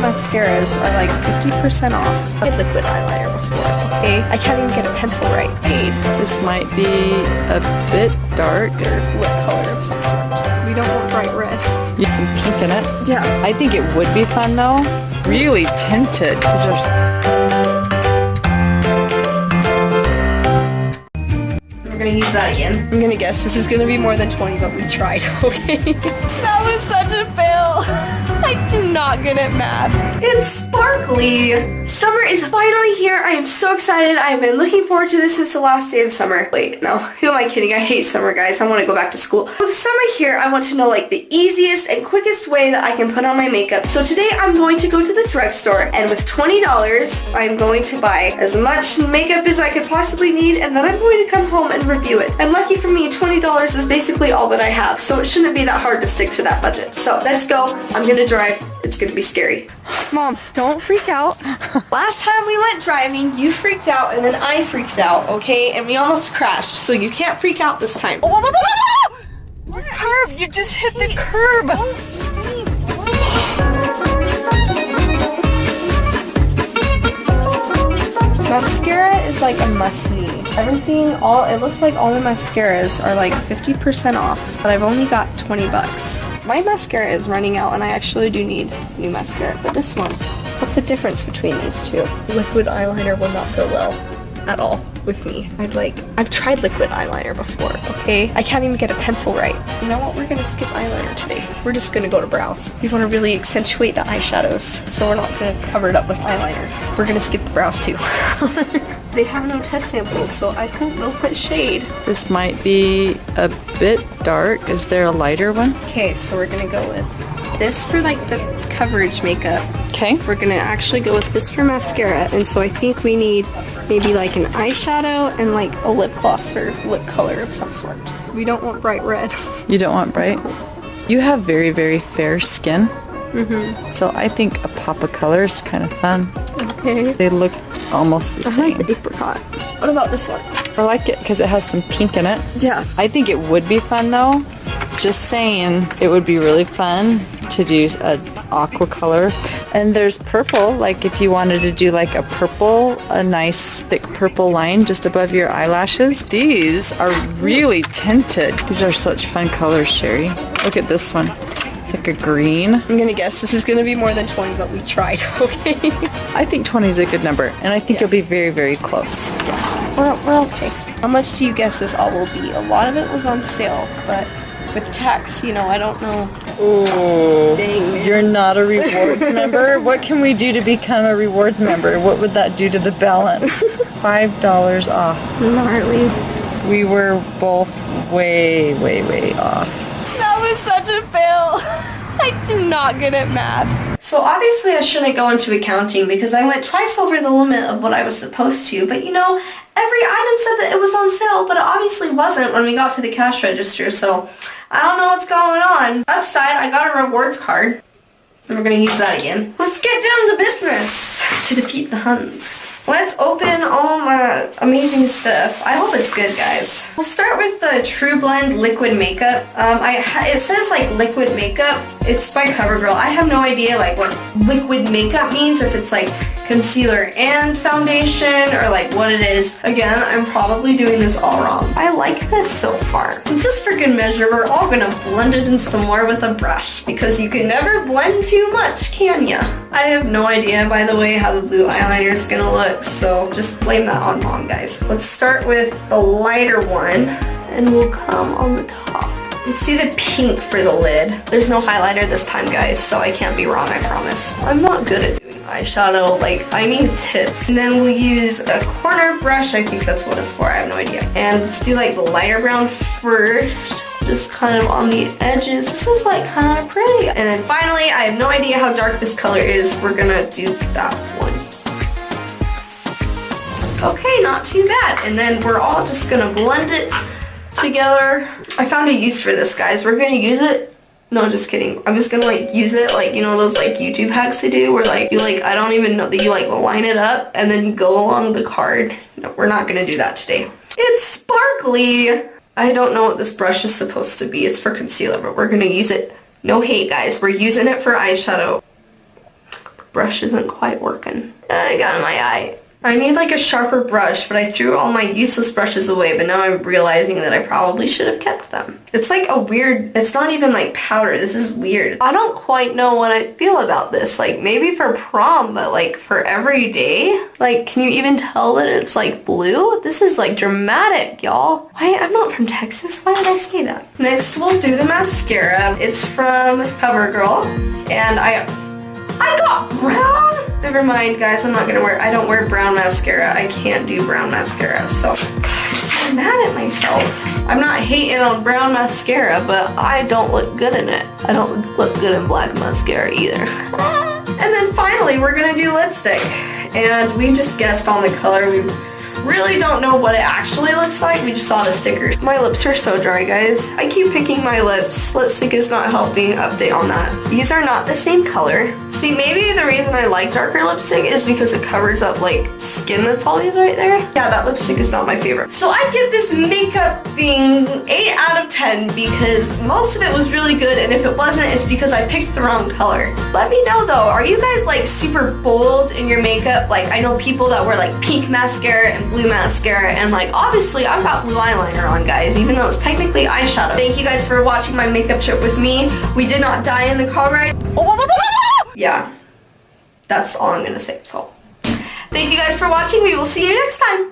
mascaras are like 50% off. I had liquid eyeliner before, okay? I can't even get a pencil right. Hey, this might be a bit dark. or lip color of some sort. We don't want bright red. You have some pink in it. Yeah. I think it would be fun though. Really tinted. We're gonna use that again. I'm gonna guess this is gonna be more than 20, but we tried, okay? That was such a fail. I do not good at math. It's sparkly. Summer is finally here. I am so excited. I have been looking forward to this since the last day of summer. Wait, no, who am I kidding? I hate summer, guys. I want to go back to school. With summer here, I want to know like the easiest and quickest way that I can put on my makeup. So today I'm going to go to the drugstore, and with $20, I'm going to buy as much makeup as I could possibly need, and then I'm going to come home and review it. And lucky for me, $20 is basically all that I have, so it shouldn't be that hard to stick to that budget. So let's go. I'm gonna drive. It's gonna be scary. Mom, don't freak out. Last time we went driving, you freaked out and then I freaked out, okay? And we almost crashed, so you can't freak out this time. Curb! You just hit the curb! Mascara is like a must-need. Everything, it looks like all the mascaras are like 50% off, but I've only got 20 bucks. My mascara is running out and I actually do need new mascara, but this one, what's the difference between these two? Liquid eyeliner will not go well at all with me. I've tried liquid eyeliner before, okay? I can't even get a pencil right. You know what? We're gonna skip eyeliner today. We're just gonna go to brows. We wanna really accentuate the eyeshadows, so we're not gonna cover it up with eyeliner. We're gonna skip the brows too. They have no test samples, so I don't know what shade. This might be a bit dark. Is there a lighter one? Okay, so we're gonna go with this for like the coverage makeup. Okay. We're gonna actually go with this for mascara, and so I think we need maybe like an eyeshadow and like a lip gloss or lip color of some sort. We don't want bright red. You don't want bright? You have very, very fair skin. So I think a pop of color is kind of fun. Okay. They look almost the I same. like the apricot. What about this one? I like it because it has some pink in it. Yeah. I think it would be fun though. Just saying, it would be really fun to do an aqua color. And there's purple, like if you wanted to do like a purple, a nice thick purple line just above your eyelashes. These are really tinted. These are such fun colors, Shari. Look at this one. It's like a green. I'm gonna guess this is gonna be more than 20, but we tried, okay? I think 20 is a good number, and I think you'll be very, very close. Yes, we're okay. How much do you guess this all will be? A lot of it was on sale, but with tax, you know, I don't know. Oh, dang, man. You're not a rewards member? What can we do to become a rewards member? What would that do to the balance? $5 off. Gnarly. We were both way, way, way off. That was such a fail. I do not good at math. So obviously I shouldn't go into accounting because I went twice over the limit of what I was supposed to, but you know, every item said that it was on sale, but it obviously wasn't when we got to the cash register, so I don't know what's going on. Upside, I got a rewards card, and we're gonna use that again. Let's get down to business to defeat the Huns. Let's open all my amazing stuff. I hope it's good, guys. We'll start with the True Blend Liquid Makeup. It says like liquid makeup. It's by CoverGirl. I have no idea like what liquid makeup means, if it's like concealer and foundation or like what it is. Again, I'm probably doing this all wrong. I like this so far. And just for good measure, we're all gonna blend it in some more with a brush because you can never blend too much, can ya? I have no idea, by the way, how the blue eyeliner is gonna look, so just blame that on Mom, guys. Let's start with the lighter one and we'll come on the top. Let's do the pink for the lid. There's no highlighter this time, guys, so I can't be wrong, I promise. I'm not good at doing eyeshadow, like, I need tips. And then we'll use a corner brush, I think that's what it's for, I have no idea. And let's do like the lighter brown first, just kind of on the edges. This is like kind of pretty. And then finally, I have no idea how dark this color is. We're gonna do that one. Okay, not too bad. And then we're all just gonna blend it together. I found a use for this, guys. We're gonna use it. No, just kidding. I'm just gonna like use it like, you know, those like YouTube hacks they do where like you like, I don't even know, that you like line it up and then you go along the card. No, we're not gonna do that today. It's sparkly. I don't know what this brush is supposed to be. It's for concealer, but we're gonna use it. No hate, guys. We're using it for eyeshadow. brush isn't quite working. I got in my eye. I need like a sharper brush, but I threw all my useless brushes away, but now I'm realizing that I probably should have kept them. It's like a weird, it's not even like powder. This is weird. I don't quite know what I feel about this. Like maybe for prom, but like for every day? Like, can you even tell that it's like blue? This is like dramatic, y'all. Why? I'm not from Texas. Why did I say that? Next, we'll do the mascara. It's from CoverGirl, and I got brown. Never mind, guys. I don't wear brown mascara. I can't do brown mascara, so I'm so mad at myself. I'm not hating on brown mascara, but I don't look good in it. I don't look good in black mascara either. And then finally, we're gonna do lipstick. And we just guessed on the color. We really don't know what it actually looks like. We just saw the stickers. My lips are so dry, guys. I keep picking my lips. Lipstick is not helping. Update on that. These are not the same color. See, maybe the reason I like darker lipstick is because it covers up like skin that's always right there. Yeah, that lipstick is not my favorite. So I give this makeup thing 8 out of 10 because most of it was really good, and if it wasn't, it's because I picked the wrong color. Let me know though, are you guys like super bold in your makeup? Like I know people that wear like pink mascara and blue mascara, and like obviously I've got blue eyeliner on, guys, even though it's technically eyeshadow. Thank you guys for watching my makeup trip with me. We did not die in the car ride. Yeah, that's all I'm gonna say. So thank you guys for watching. We will see you next time.